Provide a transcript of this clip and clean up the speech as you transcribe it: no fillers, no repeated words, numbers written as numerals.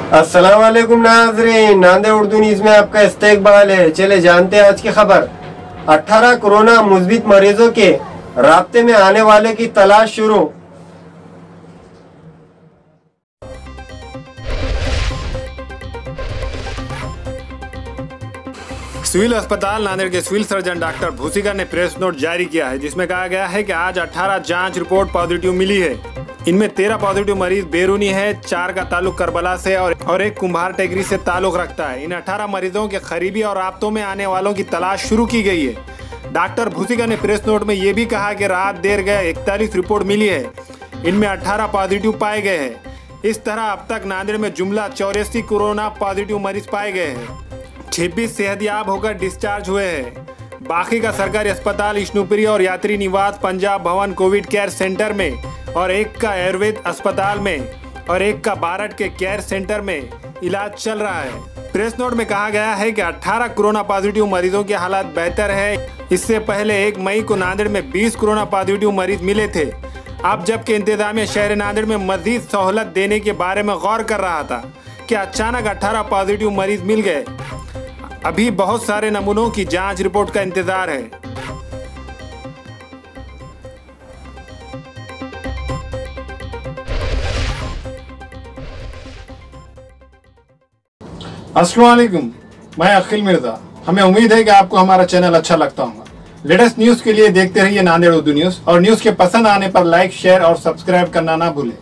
अस्सलाम वालेकुम नाज़रीन, नांदेड़ उर्दू न्यूज़ में आपका इस्तकबाल है। चले जानते हैं आज की खबर। 18 कोरोना मुस्बित मरीजों के राब्ते में आने वाले की तलाश शुरू। सिविल अस्पताल नांदेड़ के सिविल सर्जन डॉक्टर भूसिका ने प्रेस नोट जारी किया है, जिसमें कहा गया है कि आज 18 जांच रिपोर्ट पॉजिटिव मिली है। इनमें 13 पॉजिटिव मरीज बेरूनी है, 4 का ताल्लुक करबला से और एक कुम्हार टेकरी से ताल्लुक रखता है। इन 18 मरीजों के करीबी और राब्तों में आने वालों की तलाश शुरू की गई है। डॉक्टर भूसिका ने प्रेस नोट में ये भी कहा कि रात देर गए 41 रिपोर्ट मिली है, इनमें 18 पॉजिटिव पाए गए हैं। इस तरह अब तक नांदेड़ में जुमला 84 कोरोना पॉजिटिव मरीज पाए गए हैं। 26 सेहतयाब होकर डिस्चार्ज हुए हैं। बाकी का सरकारी अस्पताल विष्णुपुरी और यात्री निवास पंजाब भवन कोविड केयर सेंटर में और एक का आयुर्वेद अस्पताल में और एक का बारठ के केयर सेंटर में इलाज चल रहा है। प्रेस नोट में कहा गया है कि 18 कोरोना पॉजिटिव मरीजों की हालत बेहतर है। इससे पहले 1 मई को नांदेड़ में 20 कोरोना पॉजिटिव मरीज मिले थे। अब जबकि इंतजामिया शहर नांदेड़ में मजीद सहूलत देने के बारे में गौर कर रहा था कि अचानक 18 पॉजिटिव मरीज मिल गए। अभी बहुत सारे नमूनों की जांच रिपोर्ट का इंतजार है। अस्सलाम वालेकुम, मैं अखिल मिर्जा। हमें उम्मीद है कि आपको हमारा चैनल अच्छा लगता होगा। लेटेस्ट न्यूज के लिए देखते रहिए नांदेड़ उर्दू न्यूज और न्यूज के पसंद आने पर लाइक, शेयर और सब्सक्राइब करना ना भूलें।